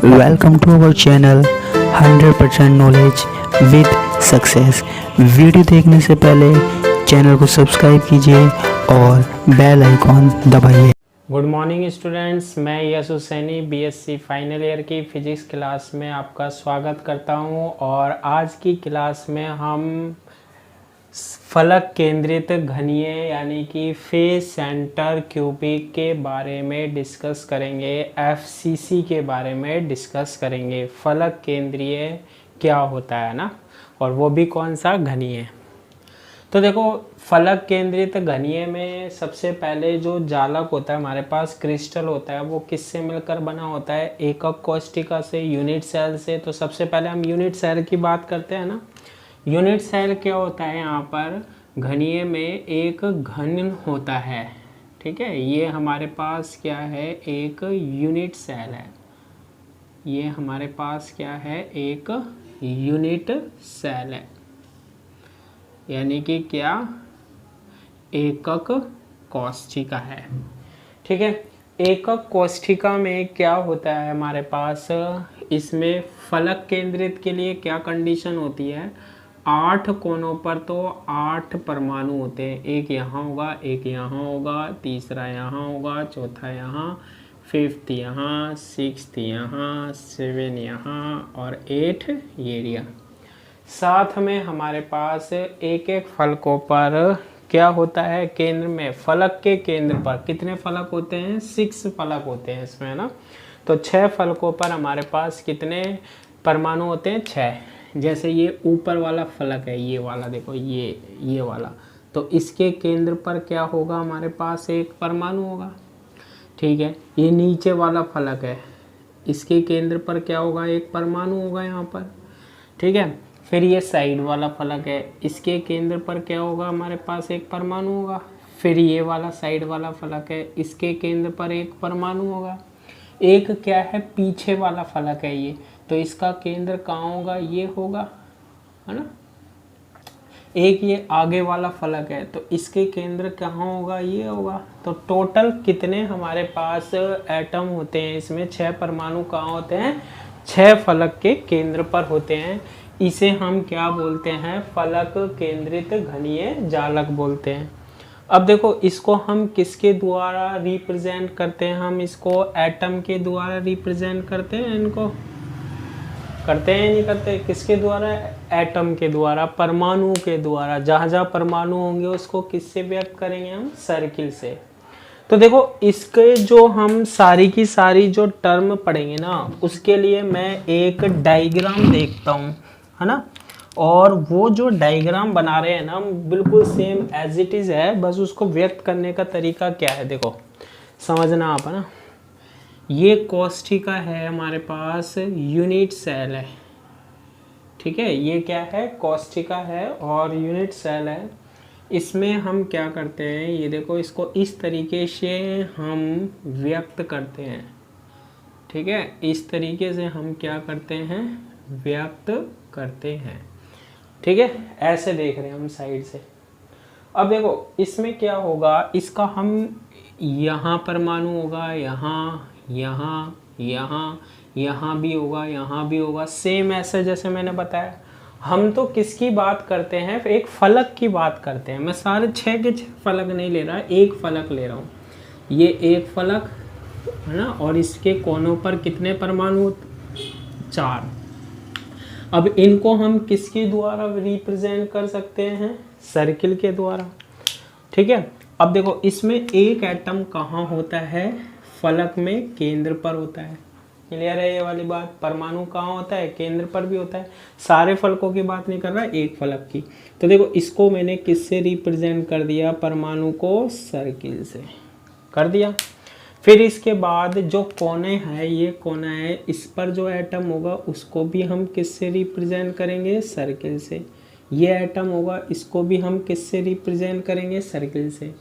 Welcome to our channel 100% knowledge with success. Video देखने से पहले चैनल को सब्सक्राइब कीजिए और बेल आइकॉन दबाइए। गुड मॉर्निंग स्टूडेंट्स, मैं Yash Husaini BSc final year की फ़िज़िक्स क्लास में आपका स्वागत करता हूं। और आज की क्लास में हम फलक केंद्रित घनीय यानी कि फेज सेंटर क्यूबिक के बारे में डिस्कस करेंगे, एफसीसी के बारे में डिस्कस करेंगे। फलक केंद्रीय क्या होता है ना, और वो भी कौन सा, घनीय। तो देखो, फलक केंद्रित घनीय में सबसे पहले जो जालक होता है हमारे पास, क्रिस्टल होता है, वो किससे मिलकर बना होता है? एकक कोष्ठिका से, यूनिट सेल से। तो सबसे पहले हम यूनिट सेल की बात करते हैं ना। यूनिट सेल क्या होता है? यहाँ पर घनीय में एक घन होता है, ठीक है। ये हमारे पास क्या है? एक यूनिट सेल है। ये हमारे पास क्या है? एक यूनिट सेल है, यानी कि क्या? एकक कोष्ठिका है, ठीक है। एकक कोष्ठिका में क्या होता है हमारे पास? इसमें फलक केंद्रित के लिए क्या कंडीशन होती है? 8 कोनों पर तो 8 परमाणु होते हैं। एक यहाँ होगा, एक यहाँ होगा, तीसरा यहाँ होगा, चौथा यहाँ, 5th यहाँ, 6th यहाँ, 7 यहाँ और 8 ये एरिया। साथ में हमारे पास एक एक फलकों पर क्या होता है? केंद्र में, फलक के केंद्र पर कितने फलक होते हैं? 6 फलक होते हैं इसमें ना। तो 6 फलकों पर हमारे पास कितने परमाणु होते हैं? 6। जैसे ये ऊपर वाला फलक है, ये वाला देखो, ये वाला, तो इसके केंद्र पर क्या होगा? हमारे पास एक परमाणु होगा, ठीक है। ये नीचे वाला फलक है, इसके केंद्र पर क्या होगा? एक परमाणु होगा यहाँ पर, ठीक है। फिर ये साइड वाला फलक है, इसके केंद्र पर क्या होगा? हमारे पास एक परमाणु होगा। फिर ये वाला साइड वाला फलक है, इसके केंद्र पर एक परमाणु होगा। एक क्या है? पीछे वाला फलक है ये, तो इसका केंद्र कहाँ होगा? ये होगा, है ना। एक ये आगे वाला फलक है, तो इसके केंद्र कहाँ होगा? ये होगा। तो टोटल कितने हमारे पास एटम होते हैं? इसमें 6 परमाणु कहाँ होते हैं? 6 फलक के केंद्र पर होते हैं। इसे हम क्या बोलते हैं? फलक केंद्रित घनीय जालक बोलते हैं। अब देखो, इसको हम किसके द्वारा रिप्रेजेंट करते हैं? हम इसको एटम के द्वारा रिप्रेजेंट करते हैं। इनको करते हैं, नहीं करते? किसके द्वारा? एटम के द्वारा, परमाणु के द्वारा। जहाँ जहाँ परमाणु होंगे उसको किससे व्यक्त करेंगे? हम सर्किल से। तो देखो, इसके जो हम सारी की सारी जो टर्म पढ़ेंगे ना, उसके लिए मैं एक डायग्राम देखता हूँ, है ना। और वो जो डायग्राम बना रहे हैं ना, बिल्कुल सेम एज इट इज़ है, बस उसको व्यक्त करने का तरीका क्या है देखो, समझना आप, है ना। ये कोष्ठिका है हमारे पास, यूनिट सेल है, ठीक है। ये क्या है? कोष्ठिका है और यूनिट सेल है। इसमें हम क्या करते हैं? ये देखो, इसको इस तरीके से हम व्यक्त करते हैं, ठीक है। इस तरीके से हम क्या करते हैं? व्यक्त करते हैं, ठीक है। ऐसे देख रहे हैं हम साइड से। अब देखो, इसमें क्या होगा? इसका हम यहाँ परमाणु होगा, यहाँ, यहाँ, यहाँ, यहाँ भी होगा, यहाँ भी होगा, सेम ऐसे जैसे मैंने बताया। हम तो किसकी बात करते हैं? एक फलक की बात करते हैं। मैं सारे 6 के 6 फलक नहीं ले रहा, एक फलक ले रहा हूँ। ये एक फलक है ना, और इसके कोनों पर कितने परमाणु? 4। अब इनको हम किसके द्वारा रिप्रेजेंट कर सकते हैं? सर्किल के द्वारा, ठीक है। अब देखो, इसमें एक एटम कहाँ होता है? फलक में केंद्र पर होता है। क्लियर है ये वाली बात? परमाणु कहाँ होता है? केंद्र पर भी होता है। सारे फलकों की बात नहीं कर रहा, एक फलक की। तो देखो, इसको मैंने किससे रिप्रेजेंट कर दिया? परमाणु को सर्किल से कर दिया। फिर इसके बाद जो कोने हैं, ये कोना है, इस पर जो एटम होगा उसको भी हम किससे रिप्रेजेंट करेंगे? सर्किल से। ये एटम होगा, इसको भी हम किससे रिप्रेजेंट करेंगे? सर्किल से।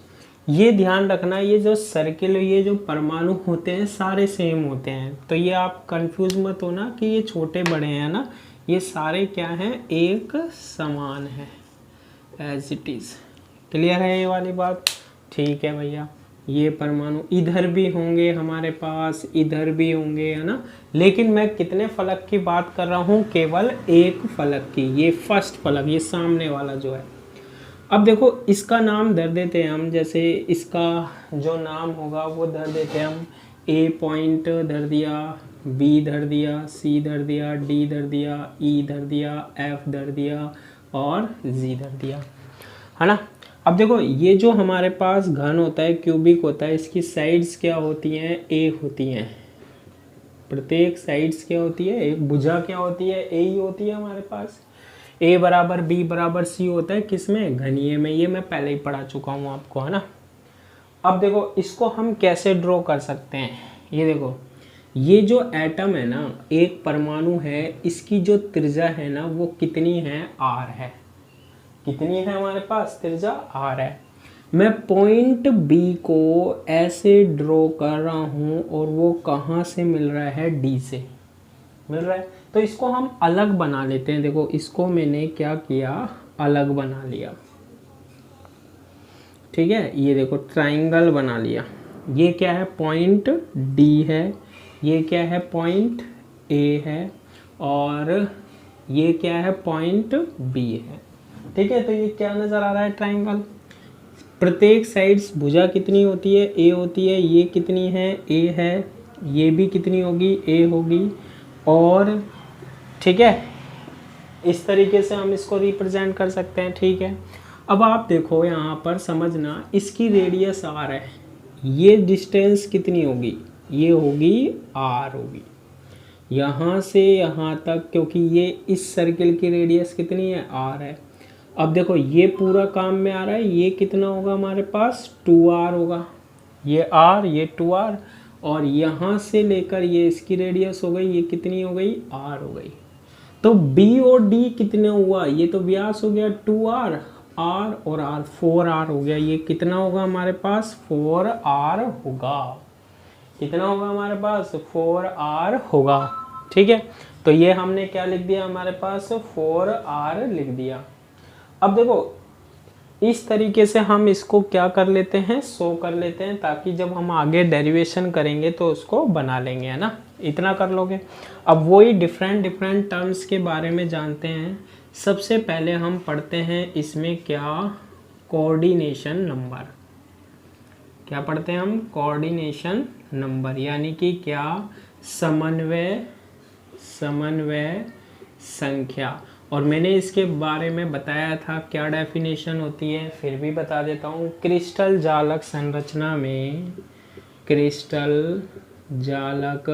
ये ध्यान रखना, ये जो सर्किल, ये जो परमाणु होते हैं सारे सेम होते हैं। तो ये आप कंफ्यूज मत होना कि ये छोटे बड़े हैं ना, ये सारे क्या हैं? एक समान है, एज इट इज़। क्लियर है ये वाली बात? ठीक है भैया, ये परमाणु इधर भी होंगे हमारे पास, इधर भी होंगे, है ना। लेकिन मैं कितने फलक की बात कर रहा हूँ, केवल एक फलक की। ये फर्स्ट फलक, ये सामने वाला जो है। अब देखो इसका नाम धर देते हैं हम, जैसे इसका जो नाम होगा वो धर देते हैं हम। ए पॉइंट धर दिया, बी धर दिया, सी धर दिया, डी धर दिया, ई धर दिया, एफ धर दिया और जी धर दिया, है ना। अब देखो ये जो हमारे पास घन होता है, क्यूबिक होता है, इसकी साइड्स क्या होती हैं, ए होती हैं। प्रत्येक साइड्स क्या होती है, एक भुजा क्या होती है, ए ही होती है हमारे पास। ए बराबर बी बराबर सी होता है किसमें, घनीय में। ये मैं पहले ही पढ़ा चुका हूँ आपको, है ना। अब देखो इसको हम कैसे ड्रॉ कर सकते हैं। ये देखो ये जो एटम है ना, एक परमाणु है, इसकी जो त्रिज्या है ना वो कितनी है, आर है। कितनी है हमारे पास त्रिज्या, आर है। मैं पॉइंट बी को ऐसे ड्रॉ कर रहा हूँ और वो कहाँ से मिल रहा है, डी से मिल रहा है। तो इसको हम अलग बना लेते हैं। देखो इसको मैंने क्या किया, अलग बना लिया, ठीक है। ये देखो ट्राइंगल बना लिया। ये क्या है, पॉइंट डी है, ये क्या है, पॉइंट ए है, और ये क्या है, पॉइंट बी है, ठीक है। तो ये क्या नज़र आ रहा है, ट्राइंगल। प्रत्येक साइड्स भुजा कितनी होती है, ए होती है। ये कितनी है, ए है। ये भी कितनी होगी, ए होगी। और ठीक है, इस तरीके से हम इसको रिप्रेजेंट कर सकते हैं, ठीक है। अब आप देखो यहाँ पर समझना, इसकी रेडियस आर है, ये डिस्टेंस कितनी होगी, ये होगी आर होगी, यहाँ से यहाँ तक, क्योंकि ये इस सर्किल की रेडियस कितनी है, आर है। अब देखो ये पूरा काम में आ रहा है, ये कितना होगा हमारे पास, 2r होगा। ये r, ये 2r, और यहाँ से लेकर ये इसकी रेडियस हो गई, ये कितनी हो गई, r हो गई। तो b और d कितने हुआ, ये तो व्यास हो गया 2r, r और r 4r हो गया। ये कितना होगा हमारे पास, 4r होगा। कितना होगा हमारे पास, 4r होगा, ठीक है। तो ये हमने क्या लिख दिया, हमारे पास 4r लिख दिया। अब देखो इस तरीके से हम इसको क्या कर लेते हैं, शो कर लेते हैं, ताकि जब हम आगे डेरिवेशन करेंगे तो उसको बना लेंगे, है ना। इतना कर लोगे। अब वही डिफरेंट टर्म्स के बारे में जानते हैं। सबसे पहले हम पढ़ते हैं इसमें क्या, कोऑर्डिनेशन नंबर। क्या पढ़ते हैं हम, कोऑर्डिनेशन नंबर, यानी कि क्या, समन्वय संख्या। और मैंने इसके बारे में बताया था क्या डेफिनेशन होती है, फिर भी बता देता हूँ। क्रिस्टल जालक संरचना में, क्रिस्टल जालक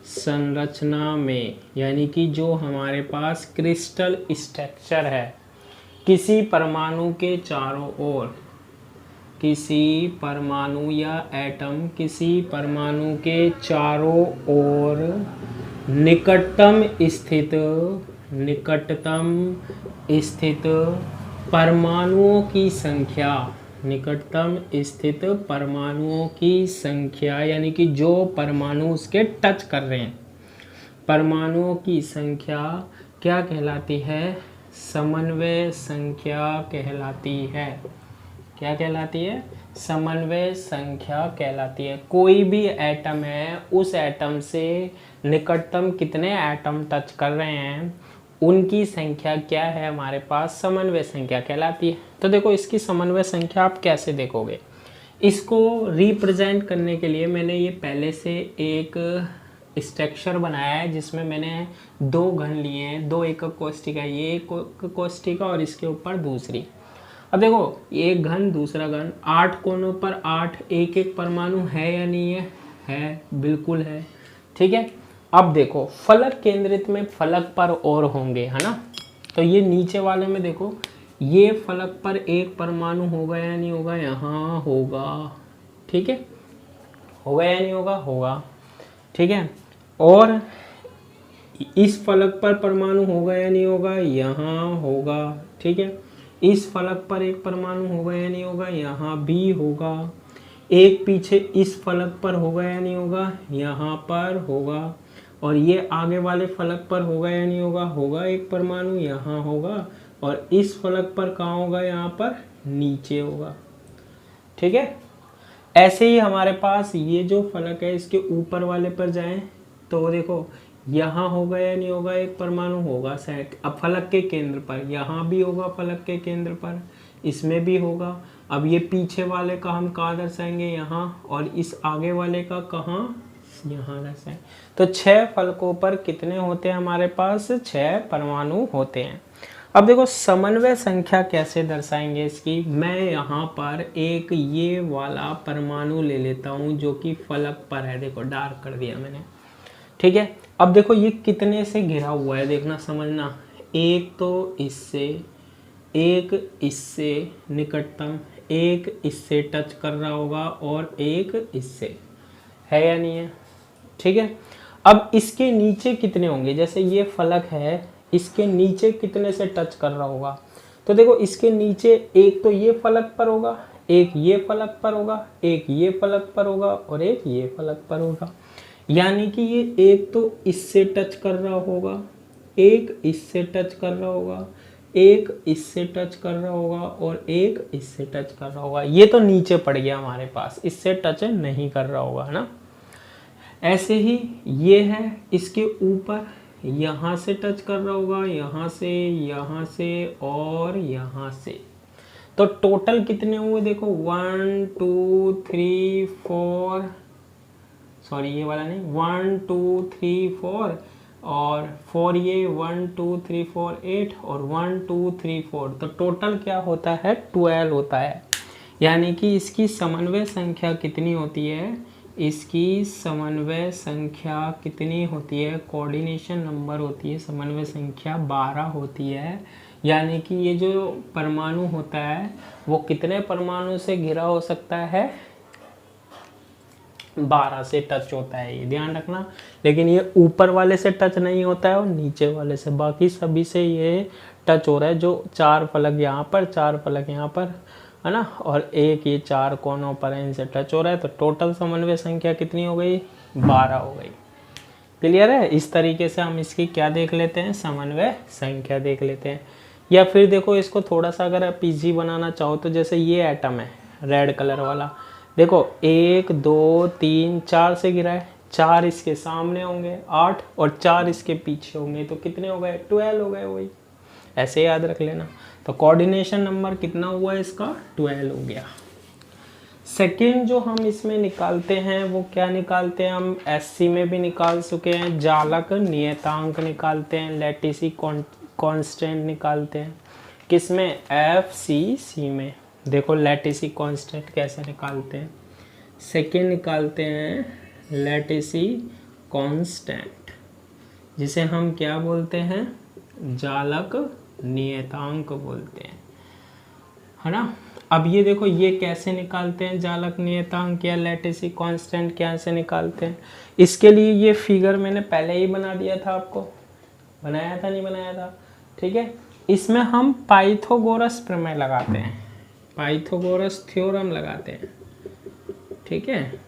संरचना में, यानी कि जो हमारे पास क्रिस्टल स्ट्रक्चर है, किसी परमाणु के चारों ओर, किसी परमाणु या एटम, किसी परमाणु के चारों ओर निकटतम स्थित परमाणुओं की संख्या, निकटतम स्थित परमाणुओं की संख्या, यानी कि जो परमाणु उसके टच कर रहे हैं, परमाणुओं की संख्या क्या कहलाती है, समन्वय संख्या कहलाती है। क्या कहलाती है, समन्वय संख्या कहलाती है। कोई भी एटम है, उस एटम से निकटतम कितने एटम टच कर रहे हैं, उनकी संख्या क्या है हमारे पास, समन्वय संख्या कहलाती है। तो देखो इसकी समन्वय संख्या आप कैसे देखोगे, इसको रिप्रेजेंट करने के लिए मैंने ये पहले से एक स्ट्रक्चर बनाया है, जिसमें मैंने दो घन लिए हैं, दो एकक कोष्ठिका, ये एक कोष्ठिका और इसके ऊपर दूसरी। अब देखो एक घन दूसरा घन, 8 कोनों पर 8 एक एक परमाणु है या नहीं है, है, बिल्कुल है, ठीक है। अब देखो फलक केंद्रित में फलक पर और होंगे, है ना। तो ये नीचे वाले में देखो, ये फलक पर एक परमाणु होगा या नहीं होगा, यहाँ होगा, ठीक है, होगा या नहीं होगा, होगा, ठीक है। और इस फलक पर परमाणु होगा या नहीं होगा, यहाँ होगा, ठीक है। इस फलक पर एक परमाणु होगा या नहीं होगा, यहाँ भी होगा। एक पीछे इस फलक पर होगा या नहीं होगा, यहाँ पर होगा। और ये आगे वाले फलक पर होगा या नहीं होगा, होगा एक परमाणु, यहाँ होगा। और इस फलक पर कहाँ होगा, यहाँ पर नीचे होगा, ठीक है। ऐसे ही हमारे पास ये जो फलक है इसके ऊपर वाले पर जाएं तो देखो यहाँ होगा या नहीं होगा, एक परमाणु होगा सेट। अब फलक के केंद्र पर, यहाँ भी होगा फलक के केंद्र पर, इसमें भी होगा। अब ये पीछे वाले का हम कहाँ दर्शाएंगे, यहाँ, और इस आगे वाले का कहाँ, यहाँ दर्शाएंगे। तो 6 फलकों पर कितने होते हैं हमारे पास, 6 परमाणु होते हैं। अब देखो समन्वय संख्या कैसे दर्शाएंगे इसकी, मैं यहाँ पर एक ये वाला परमाणु ले लेता हूँ जो कि फलक पर है, देखो डार्क कर दिया मैंने, ठीक है। अब देखो ये कितने से घिरा हुआ है, देखना समझना, एक तो इससे, एक इससे निकटतम, एक इससे टच कर रहा होगा और एक इससे, है या नहीं है, ठीक है। अब इसके नीचे कितने होंगे, जैसे ये फलक है इसके नीचे कितने से टच कर रहा होगा, तो देखो इसके नीचे एक तो ये फलक पर होगा, एक ये फलक पर होगा, एक ये फलक पर होगा और एक ये फलक पर होगा। यानी कि ये एक तो इससे टच कर रहा होगा, एक इससे टच कर रहा होगा, एक इससे टच कर रहा होगा और एक इससे टच कर रहा होगा। ये तो नीचे पड़ गया हमारे पास, इससे टच नहीं कर रहा होगा, है ना। ऐसे ही ये है इसके ऊपर, यहाँ से टच कर रहा होगा, यहाँ से और यहाँ से। तो टोटल कितने हुए देखो, 1 2 3 4, सॉरी ये वाला नहीं, 1 2 3 4 और 4 ये 1 2 3 4 8 और 1 2 3 4, तो टोटल क्या होता है, 12 होता है। यानी कि इसकी समन्वय संख्या कितनी होती है, इसकी समन्वय संख्या कितनी होती है, कोऑर्डिनेशन नंबर होती है समन्वय संख्या 12 होती है। यानी कि ये जो परमाणु होता है वो कितने परमाणु से घिरा हो सकता है, 12 से टच होता है, ये ध्यान रखना। लेकिन ये ऊपर वाले से टच नहीं होता है और नीचे वाले से, बाकी सभी से ये टच हो रहा है। जो 4 फलक यहाँ पर, 4 फलक यहाँ पर, है ना, और एक ये 4 कोनों पर है, इनसे टच हो रहा है। तो टोटल समन्वय संख्या कितनी हो गई, 12 हो गई। क्लियर है। इस तरीके से हम इसकी क्या देख लेते हैं, समन्वय संख्या देख लेते हैं। या फिर देखो इसको थोड़ा सा अगर आप इजी बनाना चाहो तो जैसे ये एटम है रेड कलर वाला, देखो 1 2 3 4 से गिरा है, 4 इसके सामने होंगे 8 और 4 इसके पीछे होंगे, तो कितने हो गए, 12 हो गए। वही ऐसे याद रख लेना। तो कोऑर्डिनेशन नंबर कितना हुआ इसका, 12 हो गया। सेकेंड जो हम इसमें निकालते हैं वो क्या निकालते हैं, हम एससी में भी निकाल चुके हैं, जालक नियतांक निकालते हैं, लैटिसी कांस्टेंट निकालते हैं। किसमें, एफसीसी में। देखो लैटिसी कांस्टेंट कैसे निकालते हैं, सेकेंड निकालते हैं लैटिसी कांस्टेंट, जिसे हम क्या बोलते हैं, जालक नियतांक बोलते हैं, है ना। अब ये देखो ये कैसे निकालते हैं जालक नियतांक या लैटिसी कांस्टेंट कैसे निकालते हैं, इसके लिए ये फिगर मैंने पहले ही बना दिया था, आपको बनाया था नहीं बनाया था, ठीक है। इसमें हम पाइथागोरस प्रमेय लगाते हैं, पाइथागोरस थ्योरम लगाते हैं, ठीक है।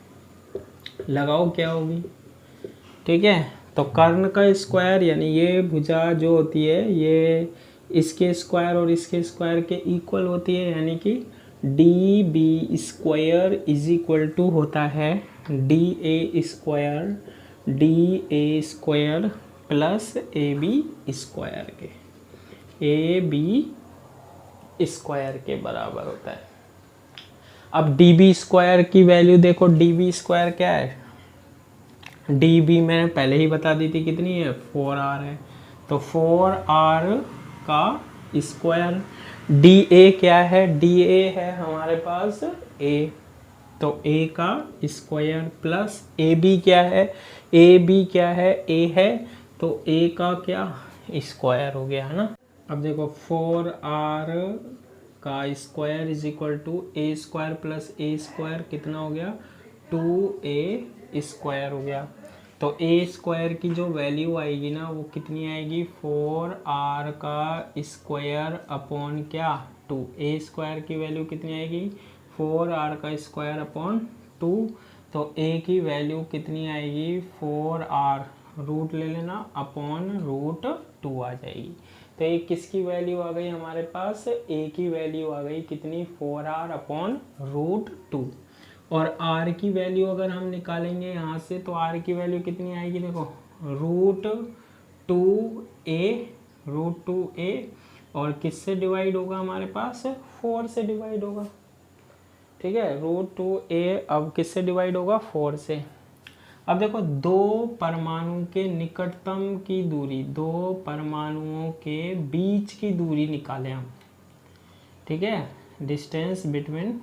लगाओ क्या होगी, ठीक है। तो कर्ण का स्क्वायर यानी ये भुजा जो होती है ये इसके स्क्वायर और इसके स्क्वायर के इक्वल होती है, यानी कि D B square is equal to होता है D A square plus A B square के, ए बी स्क्वायर के बराबर होता है। अब डी बी स्क्वायर की वैल्यू देखो, डी बी स्क्वायर क्या है, डी बी मैंने पहले ही बता दी थी कितनी है, 4r है, तो 4r का स्क्वायर। डी ए क्या है, डी ए है हमारे पास ए, तो ए का स्क्वायर प्लस ए बी क्या है, ए बी क्या है, ए है, तो ए का क्या स्क्वायर हो गया, है ना। अब देखो 4r का square is equal to A square plus A square कितना हो गया, 2a स्क्वायर हो गया। तो ए स्क्वायर की जो वैल्यू आएगी ना वो कितनी आएगी, 4r का स्क्वायर अपॉन क्या 2, ए स्क्वायर की वैल्यू कितनी आएगी, 4r का स्क्वायर अपॉन 2, तो ए की वैल्यू कितनी आएगी, 4r रूट ले लेना अपॉन रूट 2 आ जाएगी। तो ए किसकी वैल्यू आ गई हमारे पास, ए की वैल्यू आ गई कितनी, 4r अपॉन रूट 2। और आर की वैल्यू अगर हम निकालेंगे यहाँ से तो आर की वैल्यू कितनी आएगी, देखो √2a और किससे डिवाइड होगा हमारे पास, 4 से डिवाइड होगा। ठीक है, √2a अब किससे डिवाइड होगा, 4 से। अब देखो दो परमाणु के निकटतम की दूरी, दो परमाणुओं के बीच की दूरी निकालें हम। ठीक है, डिस्टेंस बिटवीन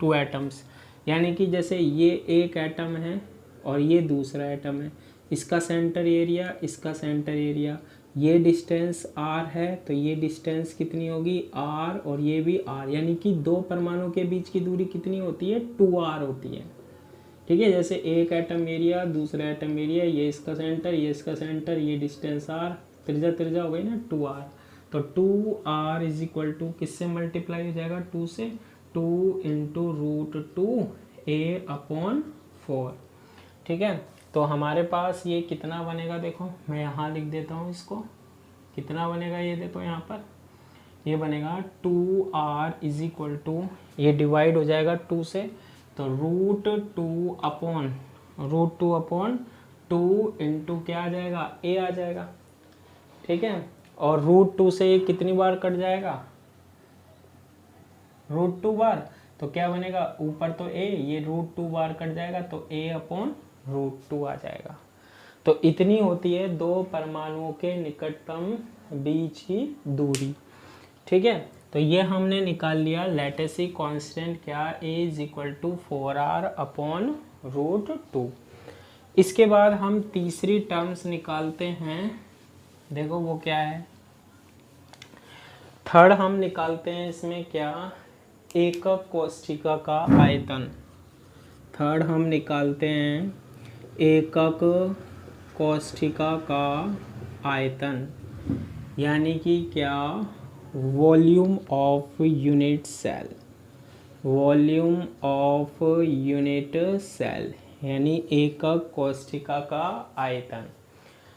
टू एटम्स, यानी कि जैसे ये एक एटम है और ये दूसरा एटम है, इसका सेंटर एरिया, इसका सेंटर एरिया, ये डिस्टेंस r है तो ये डिस्टेंस कितनी होगी r, और ये भी r, यानी कि दो परमाणु के बीच की दूरी कितनी होती है, 2r होती है। ठीक है, जैसे एक एटम एरिया दूसरा एटम एरिया, ये इसका सेंटर ये इसका सेंटर, ये डिस्टेंस r, त्रिज्या त्रिज्या हो गई ना 2r, तो 2r इज इक्वल टू किससे मल्टीप्लाई हो जाएगा, 2 से, 2 इंटू √2a/4। ठीक है, तो हमारे पास ये कितना बनेगा, देखो मैं यहाँ लिख देता हूँ इसको, कितना बनेगा ये देखो यहाँ पर, ये बनेगा 2r इज इक्वल टू, ये डिवाइड हो जाएगा 2 से, तो √2 इंटू क्या आ जाएगा, a आ जाएगा। ठीक है, और √2 से ये कितनी बार कट जाएगा, √2 बार, तो क्या बनेगा, ऊपर तो a, ये √2 बार कट जाएगा तो a/√2 आ जाएगा। तो इतनी होती है दो परमाणुओं के निकटतम बीच की दूरी। ठीक है, तो ये हमने निकाल लिया लैटिसी कांस्टेंट, क्या a is equal to 4r/√2। इसके बाद हम तीसरी टर्म्स निकालते हैं, देखो वो क्या है, थर्ड हम निकालते हैं इसमें क्या, एकक कोष्ठिका का आयतन। थर्ड हम निकालते हैं एकक कोष्ठिका का आयतन, यानी कि क्या, volume of unit cell, volume of unit cell, यानी एकक कोष्ठिका का आयतन।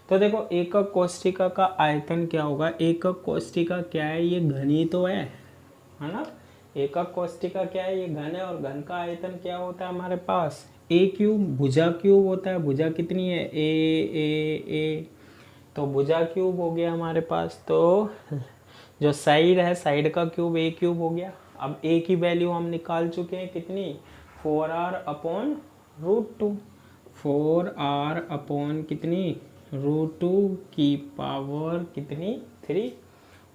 तो देखो एकक कोष्ठिका का आयतन क्या होगा, एकक कोष्ठिका क्या है, ये घन ही तो है ना, एकक कोष्ठिका क्या है, ये घन है, और घन का आयतन क्या होता है हमारे पास, a³ भुजा क्यूब होता है। भुजा कितनी है, a, तो भुजा क्यूब हो गया हमारे पास, तो जो साइड है साइड का क्यूब a³ हो गया। अब a की वैल्यू हम निकाल चुके हैं कितनी, 4r/√2, 4r/ कितनी, √2 की पावर कितनी, 3,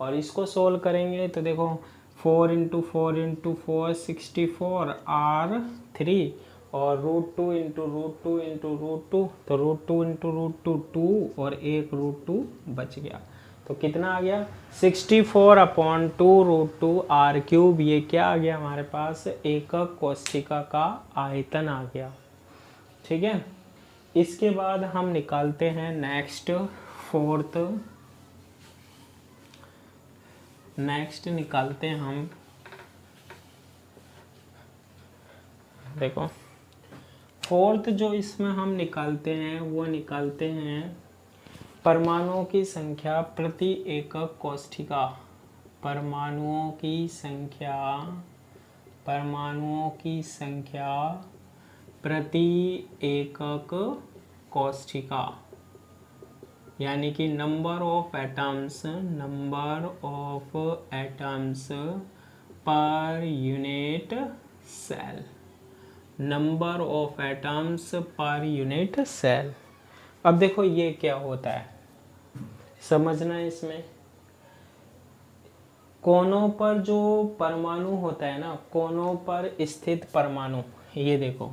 और इसको सोल्व करेंगे तो देखो 4 इंटू 4 इंटू 4 64r3, और √2 इंटू √2 इंटू √2, तो √2 इंटू √2 2, और एक √2 बच गया, तो कितना आ गया, 64/2√2r³। ये क्या आ गया हमारे पास, एकक कोष्ठिका का आयतन आ गया। ठीक है, इसके बाद हम निकालते हैं नेक्स्ट फोर्थ, नेक्स्ट निकालते हैं हम, देखो फोर्थ जो इसमें हम निकालते हैं वो निकालते हैं परमाणुओं की संख्या प्रति एकक कोष्ठिका, परमाणुओं की संख्या, परमाणुओं की संख्या प्रति एकक कोष्ठिका, यानी कि number of atoms, number of atoms per unit cell, number of atoms per unit cell. अब देखो ये क्या होता है, समझना है इसमें, कोनों पर जो परमाणु होता है ना, कोनों पर स्थित परमाणु, ये देखो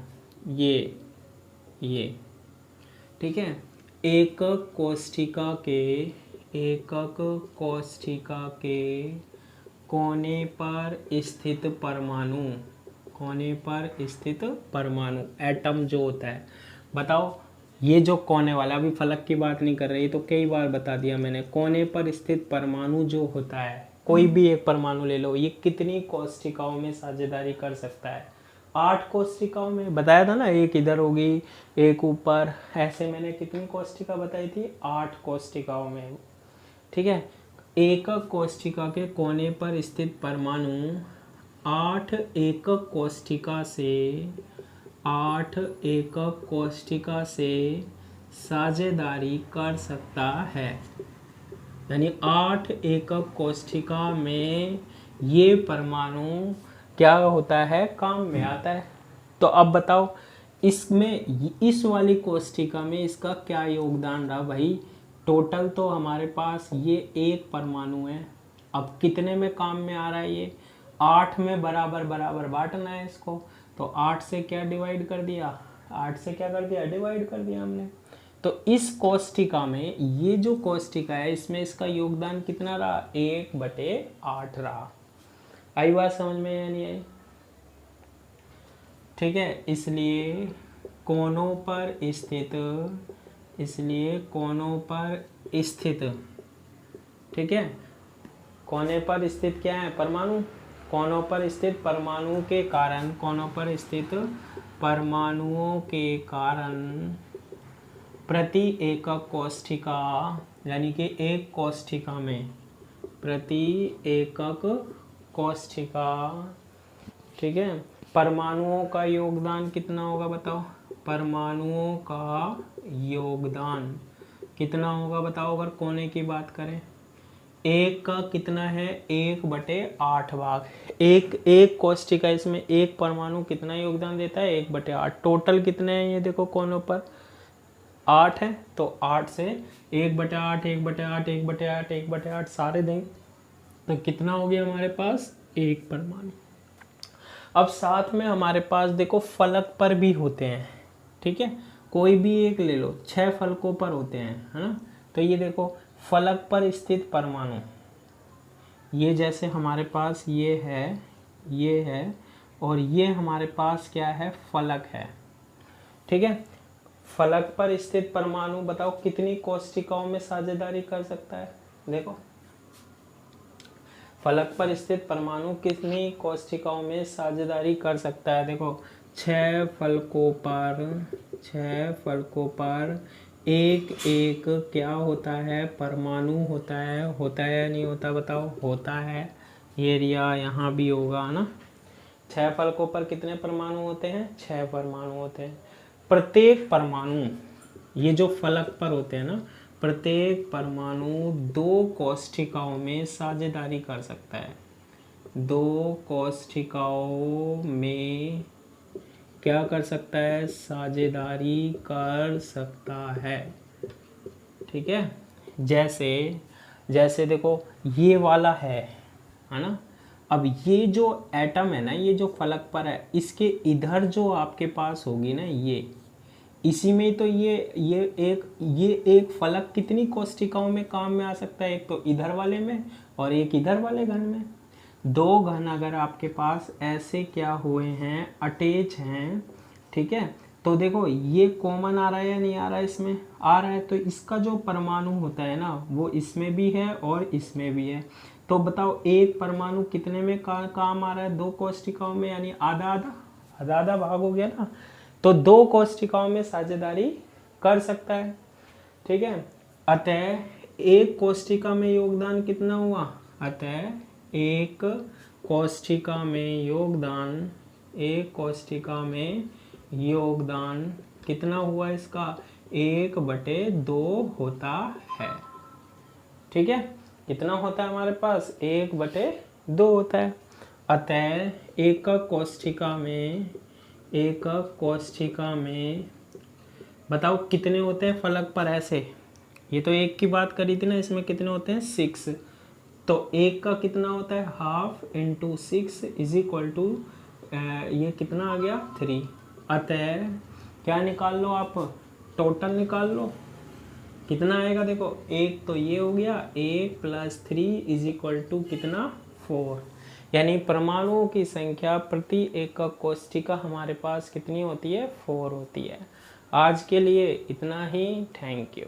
ये ठीक है, एकक कोष्ठिका के, एकक कोष्ठिका के कोने पर स्थित परमाणु, कोने पर स्थित परमाणु, एटम जो होता है, बताओ ये जो कोने वाला, अभी फलक की बात नहीं कर रही, तो कई बार बता दिया मैंने, कोने पर स्थित परमाणु जो होता है, कोई भी एक परमाणु ले लो, ये कितनी कोष्ठिकाओं में साझेदारी कर सकता है, 8 कोष्ठिकाओं में, बताया था ना, एक इधर होगी एक ऊपर, ऐसे मैंने कितनी कोष्ठिका बताई थी, 8 कोष्ठिकाओं में। ठीक है, एकक कोष्ठिका के कोने पर स्थित परमाणु 8 एकक कोष्ठिका से 8 एकक कोशिका से साझेदारी कर सकता है। यानी 8 एकक कोशिका में ये परमाणु क्या होता है, काम में आता है। तो अब बताओ इसमें, इस वाली कोशिका में इसका क्या योगदान रहा भाई। टोटल तो हमारे पास ये एक परमाणु है, अब कितने में काम में आ रहा है ये, 8 में बराबर बराबर बांटना है इसको। तो 8 से क्या डिवाइड कर दिया, 8 से क्या कर दिया, डिवाइड कर दिया हमने। तो इस कोशिका में, ये जो कोशिका है इसमें इसका योगदान कितना रहा, 1/8 रहा। आई बात समझ में या नहीं आई। ठीक है, इसलिए कोनों पर स्थित, ठीक है, कोने पर स्थित क्या है, परमाणु। कोनों पर स्थित परमाणुओं के कारण प्रति एकक कोशिका, यानी कि एक कोशिका में प्रति एकक कोशिका, ठीक है, परमाणुओं का योगदान कितना होगा बताओ। परमाणुओं का योगदान कितना होगा बताओ, अगर कोने की बात करें। एक का कितना है, 1/8 भाग। एक कोशिका, इसमें एक परमाणु कितना योगदान देता है, 1/8। टोटल कितने हैं ये देखो, कोनों पर 8 है, तो 8 से 1/8 1/8 1/8 1/8 सारे देंगे तो कितना हो गया हमारे पास, एक परमाणु। अब साथ में हमारे पास देखो फलक पर भी होते हैं, ठीक है, कोई भी एक ले लो, 6 फलकों पर होते हैं, है ना। तो ये देखो फलक पर स्थित परमाणु, ये जैसे हमारे पास ये है और ये हमारे पास क्या है, फलक है, ठीक है। फलक पर स्थित परमाणु बताओ कितनी कोशिकाओं में साझेदारी कर सकता है। देखो फलक पर स्थित परमाणु कितनी कोशिकाओं में साझेदारी कर सकता है। देखो 6 फलकों पर एक एक क्या होता है, परमाणु होता है या नहीं होता बताओ, होता है। ये एरिया यहाँ भी होगा ना। 6 फलकों पर कितने परमाणु होते हैं, 6 परमाणु होते हैं। प्रत्येक परमाणु, ये जो फलक पर होते हैं ना, प्रत्येक परमाणु 2 कोशिकाओं में साझेदारी कर सकता है। 2 कोशिकाओं में क्या कर सकता है, साझेदारी कर सकता है, ठीक है। जैसे देखो ये वाला है ना। अब ये जो एटम है ना, ये जो फलक पर है, इसके इधर जो आपके पास होगी ना, ये इसी में तो ये एक फलक कितनी कोशिकाओं में काम में आ सकता है, एक तो इधर वाले में और एक इधर वाले घन में। 2 घन अगर आपके पास ऐसे क्या हुए हैं, अटैच हैं, ठीक है, तो देखो ये कॉमन आ रहा है या नहीं आ रहा है, इसमें आ रहा है। तो इसका जो परमाणु होता है ना, वो इसमें भी है और इसमें भी है। तो बताओ एक परमाणु कितने में काम आ रहा है, 2 कोशिकाओं में, यानी आधा भाग हो गया ना। तो 2 कोशिकाओं में साझेदारी कर सकता है, ठीक है। अतः एक कोशिका में योगदान कितना हुआ, अतः एक कोशिका में योगदान कितना हुआ इसका, 1/2 होता है, ठीक है। कितना होता है हमारे पास, 1/2 होता है। अतः एकक कोशिका में बताओ कितने होते हैं फलक पर ऐसे। ये तो एक की बात करी थी ना, इसमें कितने होते हैं, 6। तो एक का कितना होता है, 1/2 × 6 = ये कितना आ गया, 3। अतः क्या निकाल लो आप, टोटल निकाल लो कितना आएगा। देखो एक तो ये हो गया, 1 + 3 = कितना, 4। यानी परमाणुओं की संख्या प्रति एकक कोशिका हमारे पास कितनी होती है, 4 होती है। आज के लिए इतना ही, थैंक यू।